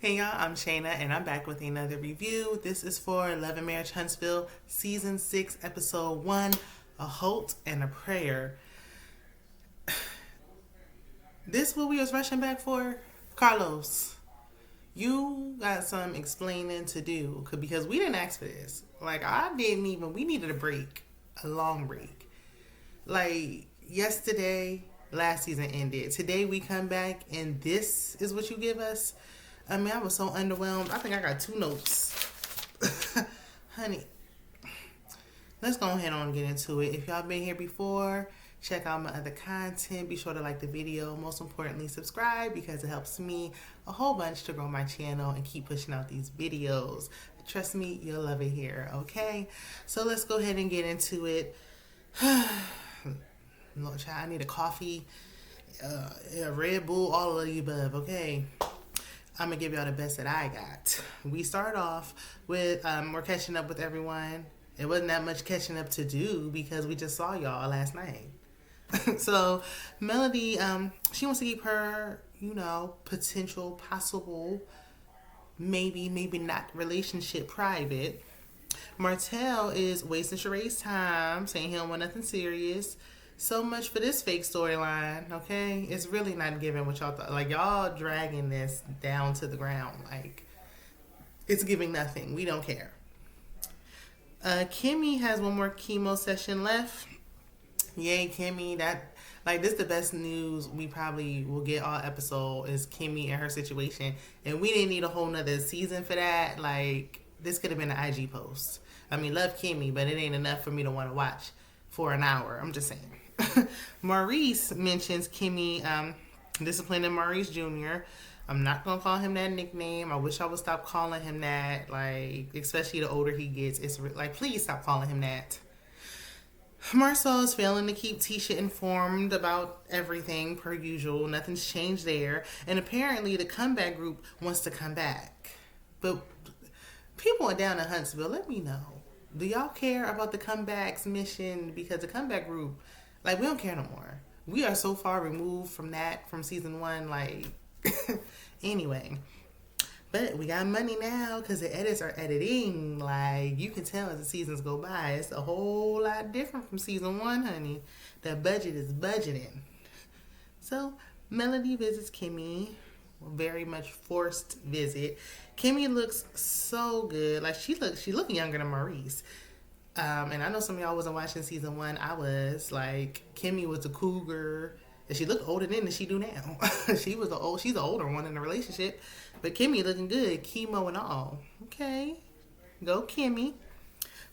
Hey y'all, I'm Shayna and I'm back with another review. This is for Love and Marriage Huntsville, Season 6, Episode 1, A Holt and a Prayer. This what we was rushing back for? Carlos, you got some explaining to do because we didn't ask for this. We needed a break, a long break. Like, yesterday, last season ended. Today we come back and this is what you give us? I mean, I was so underwhelmed. I think I got 2 notes. Honey, let's go ahead and get into it. If y'all been here before, check out my other content. Be sure to like the video. Most importantly, subscribe because it helps me a whole bunch to grow my channel and keep pushing out these videos. Trust me, you'll love it here, okay? So let's go ahead and get into it. Lord child, I need a coffee, a Red Bull, all of the above, okay? I'm going to give y'all the best that I got. We start off with, we're catching up with everyone. It wasn't that much catching up to do because we just saw y'all last night. So, Melody, she wants to keep her, potential, possible, maybe not relationship private. Martell is wasting Sheree's time, saying he don't want nothing serious. So much for this fake storyline, okay? It's really not giving what y'all thought. Like, y'all dragging this down to the ground. Like, it's giving nothing. We don't care. Kimmy has one more chemo session left. Yay, Kimmy. This is the best news we probably will get all episode is Kimmy and her situation. And we didn't need a whole nother season for that. Like, this could have been an IG post. I mean, love Kimmy, but it ain't enough for me to want to watch for an hour. I'm just saying. Maurice mentions Kimmy disciplining Maurice Jr. I'm not going to call him that nickname. I wish I would stop calling him that. Like, especially the older he gets. It's like, please stop calling him that. Marcel is failing to keep Tisha informed about everything per usual. Nothing's changed there. And apparently the comeback group wants to come back. But people are down in Huntsville. Let me know. Do y'all care about the comeback's mission? Because the comeback group, we don't care no more. We are so far removed from that, from season 1, anyway. But we got money now because the edits are editing. You can tell as the seasons go by. It's a whole lot different from season 1, honey. The budget is budgeting. So, Melody visits Kimmy. Very much forced visit. Kimmy looks so good. She look younger than Maurice. And I know some of y'all wasn't watching season 1. I was. Kimmy was a cougar. And she looked older then than she do now. She's the older one in the relationship. But Kimmy looking good. Chemo and all. Okay. Go Kimmy.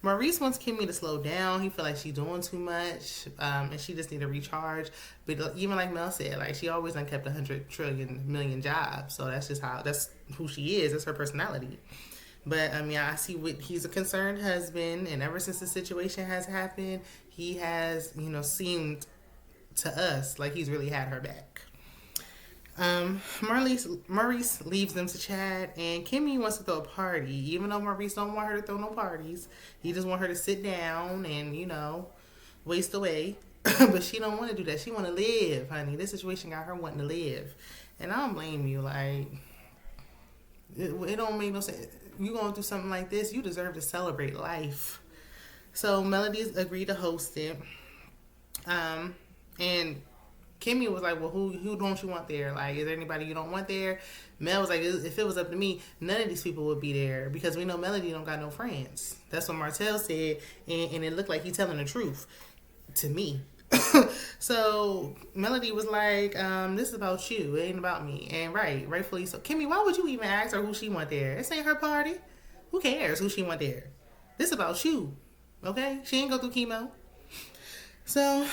Maurice wants Kimmy to slow down. He feel like she's doing too much. And she just need to recharge. But even like Mel said, she always done kept 100 trillion million jobs. So that's who she is. That's her personality. But, I see he's a concerned husband, and ever since the situation has happened, he has, seemed to us like he's really had her back. Maurice leaves them to chat, and Kimmy wants to throw a party, even though Maurice don't want her to throw no parties. He just want her to sit down and, waste away. But she don't want to do that. She want to live, honey. This situation got her wanting to live. And I don't blame you. It don't make no sense. You going through something like this, you deserve to celebrate life. So Melody's agreed to host it. And Kimmy was like, well, who don't you want there? Is there anybody you don't want there? Mel was like, if it was up to me, none of these people would be there because we know Melody don't got no friends. That's what Martell said, and it looked like he telling the truth to me. So Melody was like, this is about you. It ain't about me. And rightfully so. Kimmy, why would you even ask her who she want there? This ain't her party. Who cares who she want there? This about you. Okay? She ain't go through chemo. So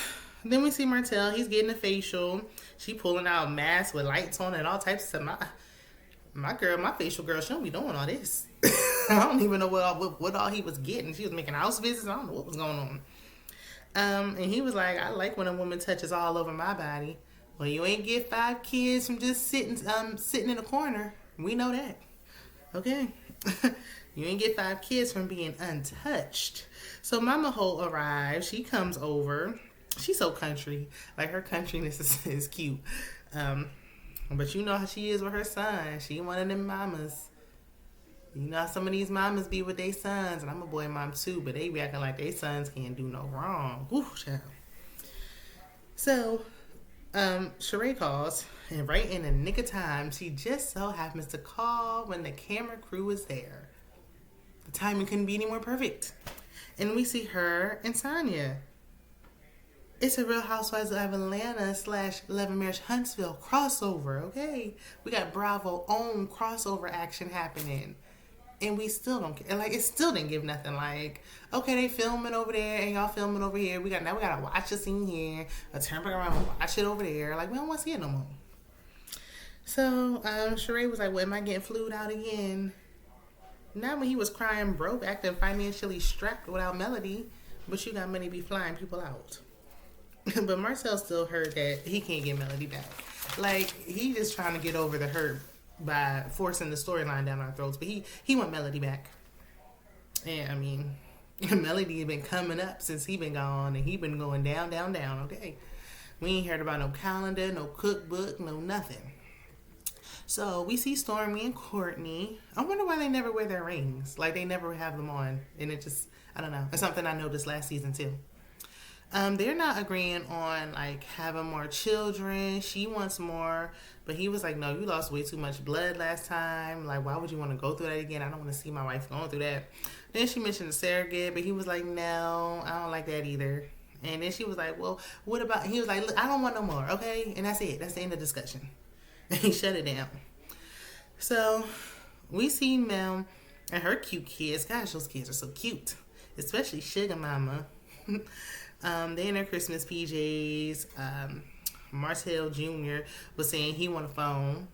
then we see Martell. He's getting a facial. She pulling out masks with lights on and all types of stuff. My facial girl, she don't be doing all this. I don't even know what all he was getting. She was making house visits. I don't know what was going on. And he was like, I like when a woman touches all over my body. Well, you ain't get 5 kids from just sitting in a corner. We know that. Okay? You ain't get 5 kids from being untouched. So Mama Holt arrives. She comes over. She's so country. Her countryness is cute. But you know how she is with her son. She one of them mamas. You know how some of these mamas be with their sons, and I'm a boy mom too, but they be acting like their sons can't do no wrong. Whew, child. So, Sheree calls, and right in the nick of time, she just so happens to call when the camera crew is there. The timing couldn't be any more perfect. And we see her and Tanya. It's a Real Housewives of Atlanta / LAMH Huntsville crossover, okay? We got Bravo own crossover action happening. And we still don't care. Like, it still didn't give nothing. Like, okay, they filming over there and y'all filming over here. Now we gotta watch the scene here. Turn back around and watch it over there. Like, we don't want to see it no more. So, Sheree was like, well, am I getting flued out again? Not when he was crying broke, acting financially strapped without Melody. But you got money be flying people out. But Marcel still heard that he can't get Melody back. Like, he just trying to get over the hurt by forcing the storyline down our throats. But he want Melody back. And, I mean, Melody been coming up since he been gone. And he been going down, down, down, okay? We ain't heard about no calendar, no cookbook, no nothing. So, we see Stormy and Courtney. I wonder why they never wear their rings. Like, they never have them on. And it just, I don't know. It's something I noticed last season, too. They're not agreeing on, like, having more children. She wants more. But he was like, no, you lost way too much blood last time. Like, why would you want to go through that again? I don't want to see my wife going through that. Then she mentioned the surrogate, but he was like, no, I don't like that either. And then she was like, well, what about, he was like, look, I don't want no more, okay? And that's it. That's the end of the discussion. And he shut it down. So, we see Mel and her cute kids. Gosh, those kids are so cute. Especially Sugar Mama. They in their Christmas PJs. Martell Jr. was saying he want a phone.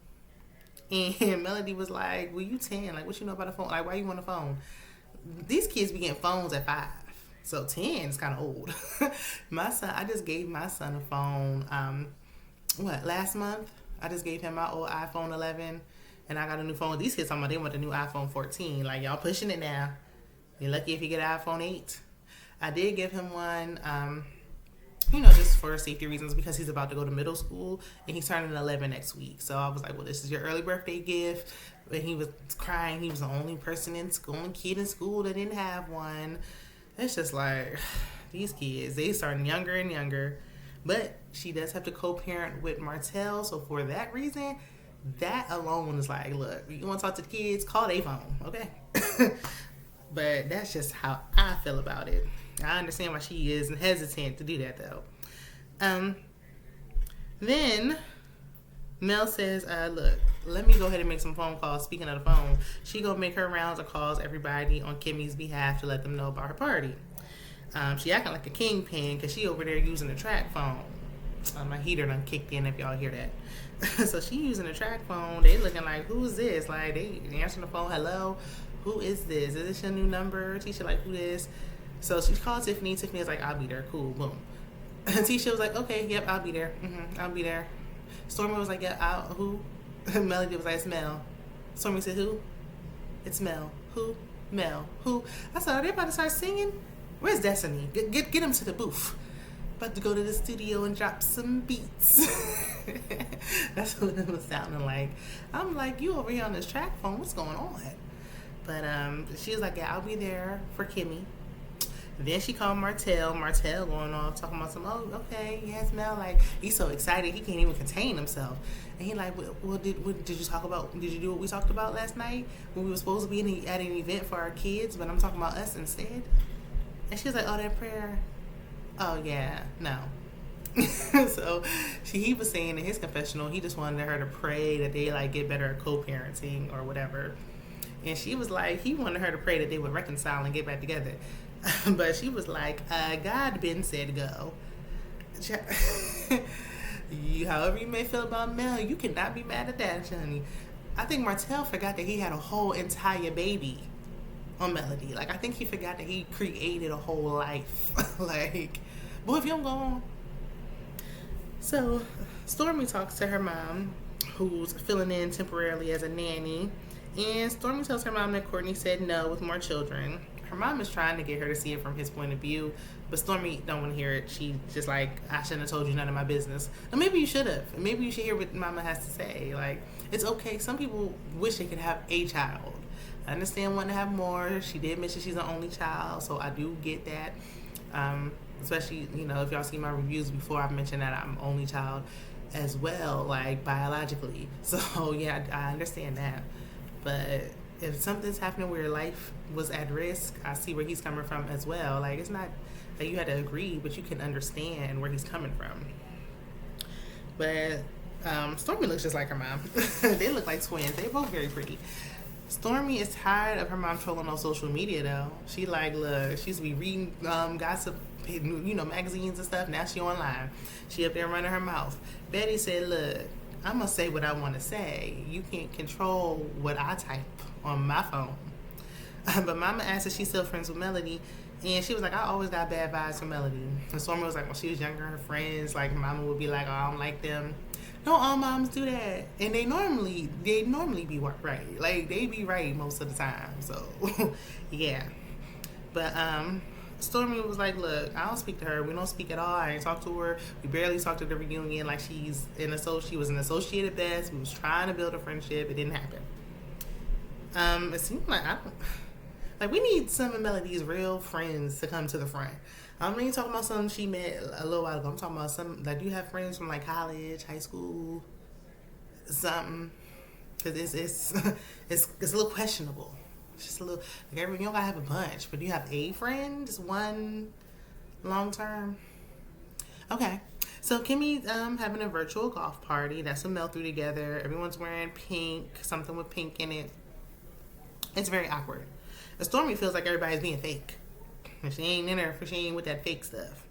And Melody was like, well, you 10. Like, what you know about a phone? Like, why you want a phone? These kids be getting phones at 5. So 10 is kind of old. My son, I just gave my son a phone, last month? I just gave him my old iPhone 11. And I got a new phone. These kids talking about they want the new iPhone 14. Like, y'all pushing it now. You're lucky if you get an iPhone 8. I did give him one, just for safety reasons because he's about to go to middle school and he's turning 11 next week. So I was like, well, this is your early birthday gift. But he was crying. He was the only person in school, only kid in school that didn't have one. It's just like, these kids, they starting younger and younger. But she does have to co-parent with Martell. So for that reason, that alone is like, look, you want to talk to the kids, call their phone, okay? But that's just how I feel about it. I understand why she is hesitant to do that, though. Then Mel says, look, let me go ahead and make some phone calls. Speaking of the phone, she gonna make her rounds of calls everybody on Kimmy's behalf to let them know about her party. She acting like a kingpin because she over there using a track phone. My heater done kicked in if y'all hear that. So she using a track phone. They looking like, who's this? Like, they answering the phone, hello? Who is this? Is this your new number? Tisha like, who this? So she called Tiffany. Tiffany was like, I'll be there. Cool. Boom. And Tisha was like, okay, yep, I'll be there. I'll be there. Stormy was like, yeah, who? Melody was like, it's Mel. Stormy said, who? It's Mel. Who? Mel. Who? I said, are they about to start singing? Where's Destiny? Get him to the booth. About to go to the studio and drop some beats. That's what it was sounding like. I'm like, you over here on this track phone, what's going on? But she was like, yeah, I'll be there for Kimmy. Then she called Martell. Martell going off, talking about some, oh, okay, yes, Mel. Like, he's so excited, he can't even contain himself. And he like, well, did you talk about, did you do what we talked about last night? When we were supposed to be at an event for our kids, but I'm talking about us instead? And she was like, oh, that prayer? Oh, yeah, no. So he was saying in his confessional, he just wanted her to pray that they, like, get better at co-parenting or whatever. And she was like, he wanted her to pray that they would reconcile and get back together. But she was like, God been said go. However you may feel about Mel, you cannot be mad at that, honey. I think Martell forgot that he had a whole entire baby on Melody. Like, I think he forgot that he created a whole life. Like, boy, if you don't go on. So, Stormy talks to her mom, who's filling in temporarily as a nanny. And Stormy tells her mom that Courtney said no with more children. her mom is trying to get her to see it from his point of view, but Stormy don't want to hear it. She just like, I shouldn't have told you none of my business. Or maybe you should have. Maybe you should hear what mama has to say. Like, it's okay. Some people wish they could have a child. I understand wanting to have more. She did mention she's the only child, so I do get that. Especially, you know, if y'all see my reviews before, I've mentioned that I'm only child as well, like biologically. So yeah, I understand that. But if something's happening where your life was at risk, I see where he's coming from as well. Like, it's not that you had to agree, but you can understand where he's coming from. But Stormy looks just like her mom. They look like twins. They're both very pretty. Stormy is tired of her mom trolling on social media, though. She like, look, she used to be reading gossip, you know, magazines and stuff. Now she online. She up there running her mouth. Betty said, look, I'm going to say what I want to say. You can't control what I type on my phone. But Mama asked if she's still friends with Melody. And she was like, I always got bad vibes from Melody. And Stormy was like, when she was younger, her friends, like, Mama would be like, oh, I don't like them. No, all moms do that. And they normally be right. Like, they be right most of the time. So, yeah. But, Stormy was like, look, I don't speak to her. We don't speak at all. I ain't talk to her. We barely talked at the reunion. Like, she was an associate at best. We was trying to build a friendship. It didn't happen. It seemed like we need some of Melody's real friends to come to the front. I'm not even talking about something she met a little while ago. I'm talking about some, like, do you have friends from, like, college, high school, something? Because it's a little questionable. It's just a little, like, you don't gotta have a bunch, but do you have a friend? Just one long term? Okay. So Kimmy having a virtual golf party. That's what Mel threw together. Everyone's wearing pink, something with pink in it. It's very awkward. Stormy feels like everybody's being fake. She ain't in her, she ain't with that fake stuff.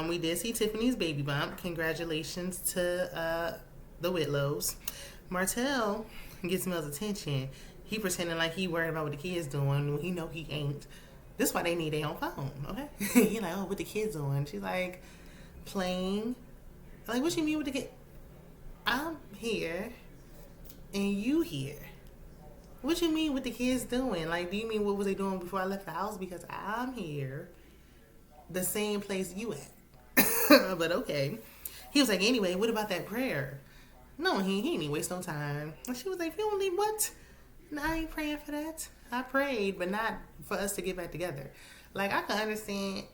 We did see Tiffany's baby bump. Congratulations to the Whitlows. Martell gets Mel's attention. He pretending like he worried about what the kids doing when he know he ain't. This is why they need their own phone, okay? He like, oh, what the kids doing? She's like, playing. Like, what you mean with the kid? I'm here and you here. What you mean what the kids doing? Like, do you mean what was they doing before I left the house? Because I'm here, the same place you at. But okay. He was like, anyway, what about that prayer? No, he ain't even waste no time. And she was like, you don't need what? No, I ain't praying for that. I prayed, but not for us to get back together. Like, I can understand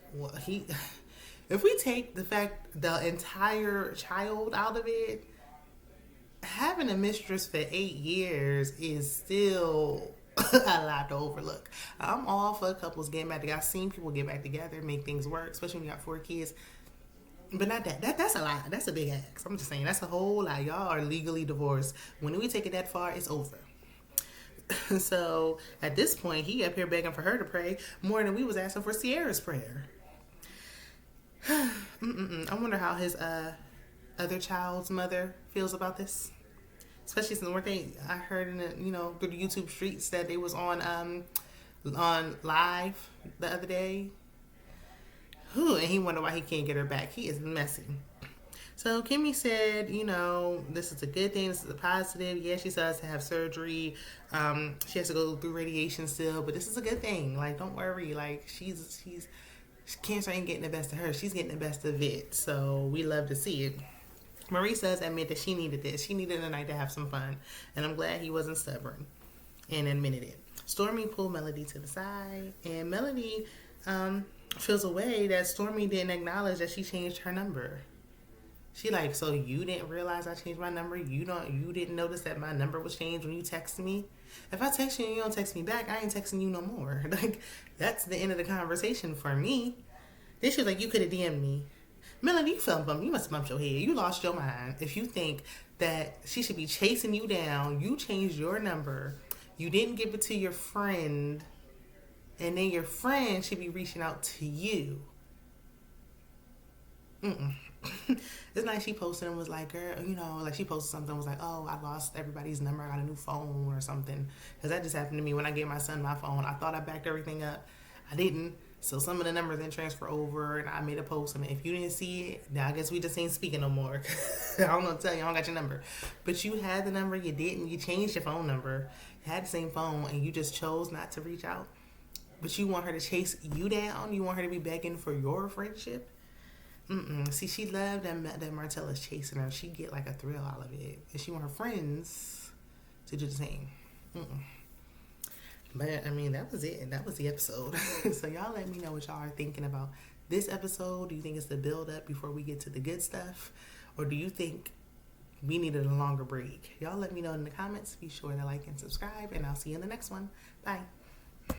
if we take the entire child out of it, having a mistress for 8 years is still a lot to overlook. I'm all for couples getting back together. I've seen people get back together, make things work, especially when you got 4 kids. But not that. That's a lot. That's a big ask. I'm just saying, that's a whole lot. Y'all are legally divorced. When we take it that far, it's over. So at this point, he up here begging for her to pray more than we was asking for Sierra's prayer. I wonder how his other child's mother feels about this. Especially since I heard in the, through the YouTube streets that they was on live the other day. And he wondered why he can't get her back. He is messy. So Kimmy said, this is a good thing. This is a positive. Yeah, she still has to have surgery. She has to go through radiation still, but this is a good thing. Like, don't worry. Like, cancer ain't getting the best of her. She's getting the best of it. So we love to see it. Maurice does admit that she needed this. She needed a night to have some fun. And I'm glad he wasn't stubborn and admitted it. Stormy pulled Melody to the side. And Melody feels a way that Stormy didn't acknowledge that she changed her number. She like, so you didn't realize I changed my number? You didn't notice that my number was changed when you texted me? If I text you and you don't text me back, I ain't texting you no more. Like, that's the end of the conversation for me. Then she was like, you could have DM'd me. Melody, you felt bumped. You must have bumped your head. You lost your mind. If you think that she should be chasing you down, you changed your number, you didn't give it to your friend, and then your friend should be reaching out to you. It's like she posted and was like, girl, like she posted something, was like, oh, I lost everybody's number, I got a new phone or something. Because that just happened to me when I gave my son my phone. I thought I backed everything up. I didn't. So some of the numbers didn't transfer over, and I made a post. And if you didn't see it, then I guess we just ain't speaking no more. I don't know what to tell you. I don't got your number. But you had the number. You didn't. You changed your phone number. You had the same phone, and you just chose not to reach out. but you want her to chase you down. You want her to be begging for your friendship. See, she loved that Martella's chasing her. She get like a thrill out of it, and she want her friends to do the same. But I mean, that was it. That was the episode. So y'all let me know what y'all are thinking about this episode. Do you think it's the build up before we get to the good stuff, or do you think we needed a longer break? Y'all let me know in the comments. Be sure to like and subscribe, and I'll see you in the next one. Bye.